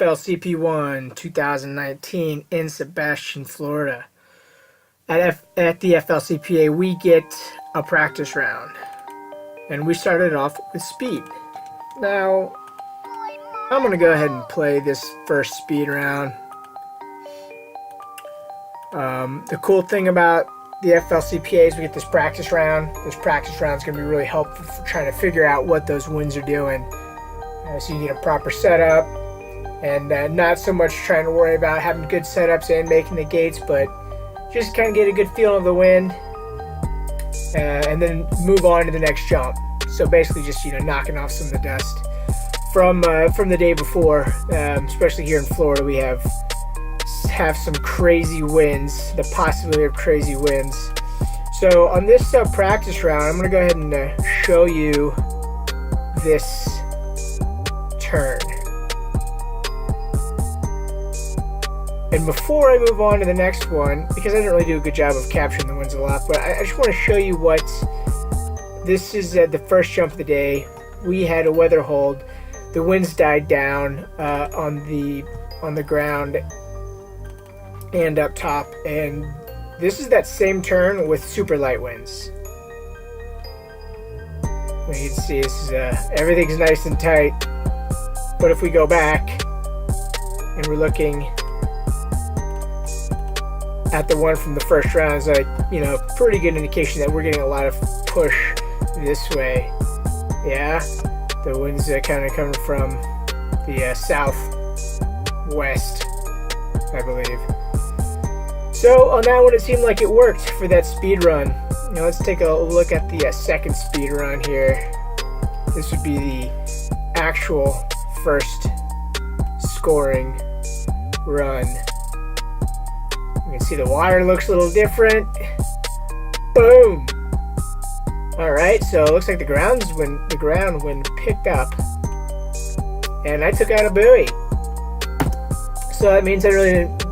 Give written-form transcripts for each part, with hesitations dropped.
FLCP1 2019 in Sebastian, Florida. At the FLCPA, we get a practice round, and we started off with speed. Now, I'm going to go ahead and play this first speed round. The cool thing about the FLCPA is we get this practice round. This practice round is going to be really helpful for trying to figure out what those winds are doing. So you get a proper setup, and not so much trying to worry about having good setups and making the gates, but just kind of get a good feel of the wind, and then move on to the next jump. So basically just, knocking off some of the dust from the day before. Especially here in Florida, we have some crazy winds, the possibility of crazy winds. So on this practice round, I'm going to go ahead and show you this turn. And before I move on to the next one, because I didn't really do a good job of capturing the winds a lot, but I just want to show you what this is. The first jump of the day, we had a weather hold. The winds died down on the ground and up top, and this is that same turn with super light winds. You can see this is everything's nice and tight, but if we go back and we're looking at the one from the first round, is pretty good indication that we're getting a lot of push this way. Yeah, the winds kind of coming from the southwest, I believe. So on that one, it seemed like it worked for that speed run. Now let's take a look at the second speed run here. This would be the actual first scoring run. You can see the water looks a little different. Boom! Alright, so it looks like the ground wind picked up, and I took out a buoy. So that means I really didn't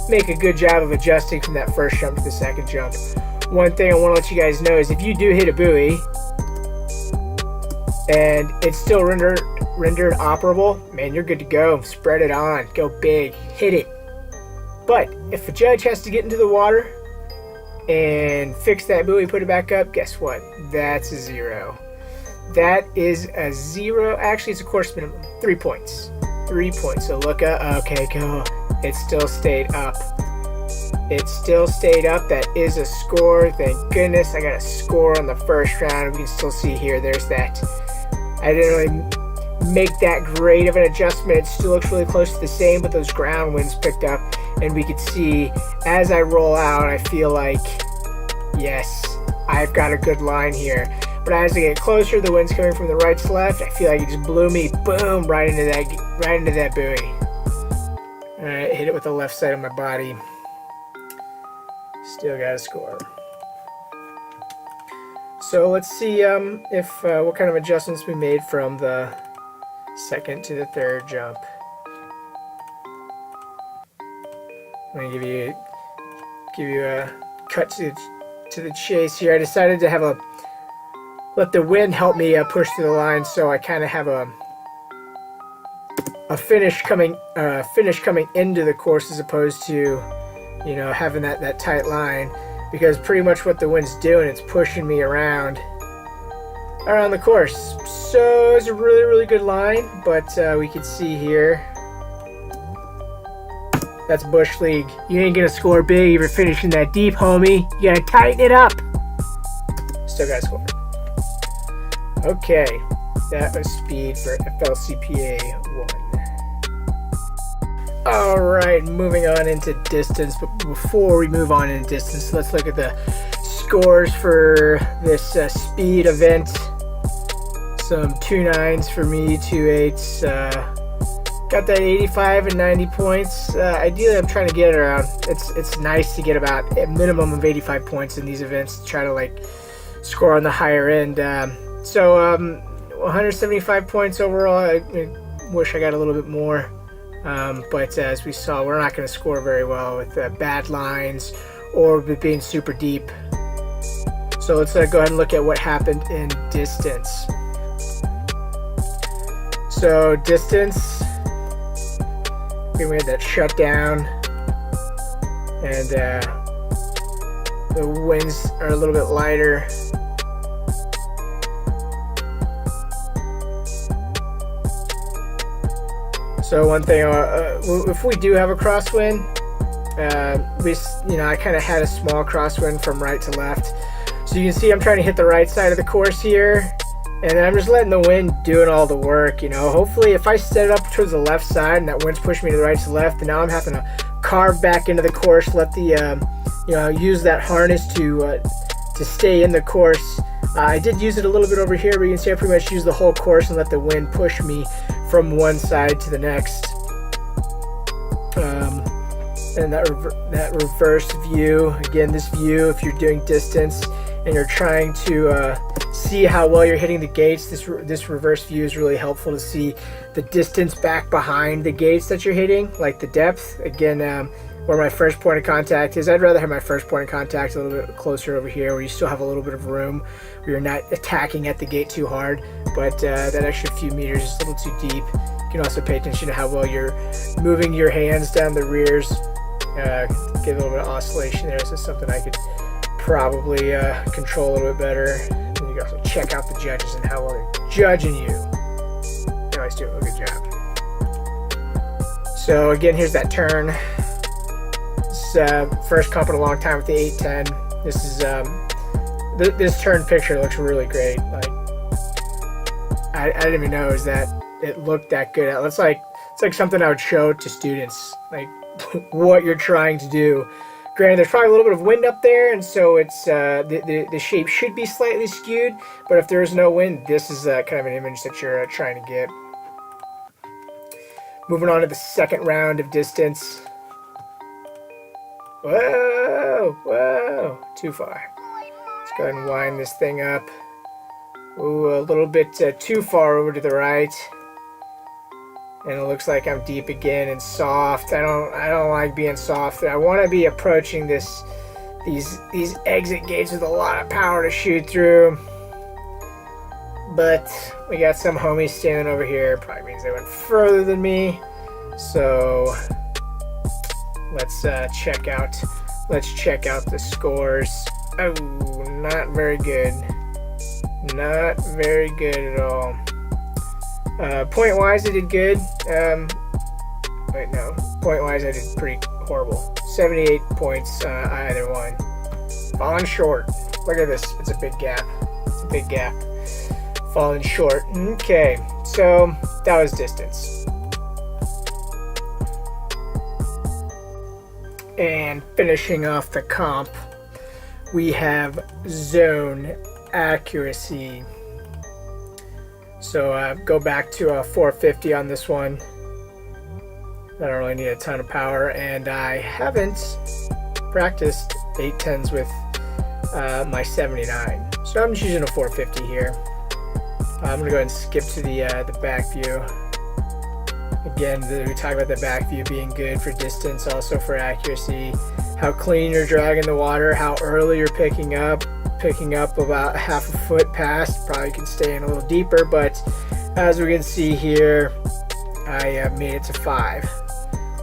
make a good job of adjusting from that first jump to the second jump. One thing I want to let you guys know is if you do hit a buoy and it's still rendered operable, man, you're good to go. Spread it on, go big, hit it. But if a judge has to get into the water and fix that buoy, put it back up, guess what? That's a 0. That is a 0. Actually, it's a course minimum. 3 points. 3 points. So look up. Okay, go. It still stayed up. It still stayed up. That is a score. Thank goodness. I got a score on the first round. We can still see here. There's that. I didn't really make that great of an adjustment. It still looks really close to the same, but those ground winds picked up, and we could see as I roll out, I feel like, yes, I've got a good line here. But as I get closer, the wind's coming from the right to left. I feel like it just blew me, boom, right into that buoy. Alright, hit it with the left side of my body. Still got a score. So let's see if what kind of adjustments we made from the second to the third jump. I'm gonna give you a cut to the chase here. I decided to let the wind help me push through the line, so I kind of have a finish coming into the course as opposed to having that tight line, because pretty much what the wind's doing, it's pushing me around the course. So it's a really, really good line, but we can see here that's Bush League. You ain't gonna score big if you're finishing that deep, homie. You gotta tighten it up. Still gotta score. Okay, that was speed for FLCPA 1. Alright, moving on into distance, but before we move on into distance, let's look at the scores for this speed event. Some 2.9s for me, 2.8s. Got that 85 and 90 points. Ideally, I'm trying to get around. It's nice to get about a minimum of 85 points in these events to try to score on the higher end. So 175 points overall. I wish I got a little bit more. But as we saw, we're not going to score very well with bad lines or with being super deep. So let's go ahead and look at what happened in distance. So distance, We had that shutdown, and the winds are a little bit lighter. So one thing, if we do have a crosswind, I kind of had a small crosswind from right to left. So you can see I'm trying to hit the right side of the course here, and then I'm just letting the wind doing all the work. Hopefully if I set it up towards the left side and that wind's pushing me to the right to left, and now I'm having to carve back into the course, let the use that harness to stay in the course. I did use it a little bit over here, but you can see I pretty much used the whole course and let the wind push me from one side to the next. And that reverse view, again, this view, if you're doing distance and you're trying to see how well you're hitting the gates, this reverse view is really helpful to see the distance back behind the gates that you're hitting, like the depth. Again, where my first point of contact is, I'd rather have my first point of contact a little bit closer over here, where you still have a little bit of room, where you're not attacking at the gate too hard, but that extra few meters is a little too deep. You can also pay attention to how well you're moving your hands down the rears. Get a little bit of oscillation there. This is something I could probably control a little bit better. And you can also check out the judges and how well they're judging you. They always do a good job. So again, here's that turn. First comp in a long time with the 810. This is this turn picture looks really great. Like I didn't even know it looked that good. It's like something I would show to students, like what you're trying to do. Granted, there's probably a little bit of wind up there, and so it's the shape should be slightly skewed. But if there is no wind, this is kind of an image that you're trying to get. Moving on to the second round of distance. Whoa, too far. Let's go ahead and wind this thing up. Ooh, a little bit too far over to the right. And it looks like I'm deep again and soft. I don't like being soft. I want to be approaching these exit gates with a lot of power to shoot through. But we got some homies standing over here. Probably means they went further than me. So let's check out the scores. Oh, not very good. Not very good at all. Point wise, I did good. Wait, no. Point wise, I did pretty horrible. 78 points either one. Falling short. Look at this. It's a big gap. It's a big gap. Falling short. Okay, so that was distance. And finishing off the comp, we have zone accuracy. So go back to 450 on this one. I don't really need a ton of power, and I haven't practiced 810s with my 79. So I'm just using a 450 here. I'm gonna go ahead and skip to the back view. Again, we talked about the back view being good for distance, also for accuracy. How clean you're dragging the water, how early you're picking up about half a foot past. Probably can stay in a little deeper, but as we can see here, I made it to 5.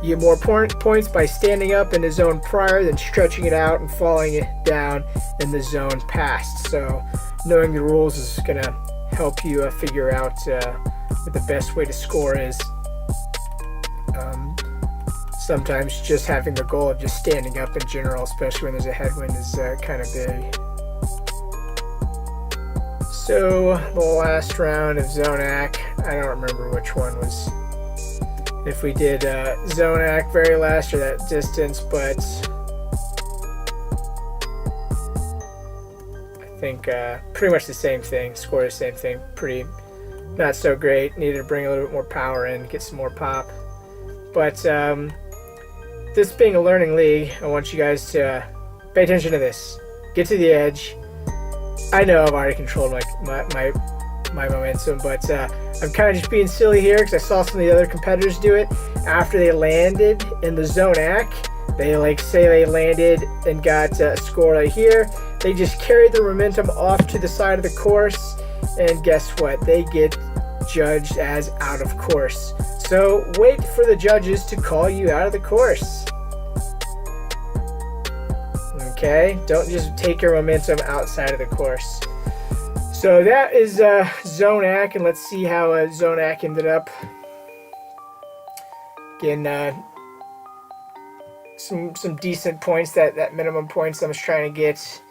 You get more points by standing up in the zone prior than stretching it out and falling it down in the zone past. So knowing the rules is going to help you figure out what the best way to score is. Sometimes just having the goal of just standing up in general, especially when there's a headwind, is kind of big. So the last round of ZoneAcc, I don't remember which one was, if we did ZoneAcc very last or that distance, but I think pretty much the same thing, score the same thing, pretty not so great. Needed to bring a little bit more power in, get some more pop. But this being a learning league, I want you guys to pay attention to this. Get to the edge. I know I've already controlled my momentum, but I'm kind of just being silly here because I saw some of the other competitors do it after they landed in the ZoneAcc. They say they landed and got a score right here. They just carried their momentum off to the side of the course, and guess what? They get judged as out of course. So wait for the judges to call you out of the course. Okay, don't just take your momentum outside of the course. So that is ZoneAcc, and let's see how ZoneAcc ended up. Again, some decent points, that minimum points I was trying to get.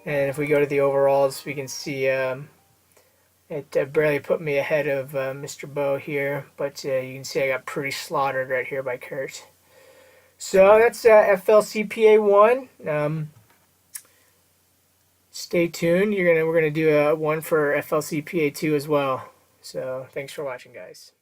And if we go to the overalls, we can see it barely put me ahead of Mr. Bo here, but you can see I got pretty slaughtered right here by Kurt. So that's FLCPA 1. Stay tuned. We're gonna do one for FLCPA 2 as well. So thanks for watching, guys.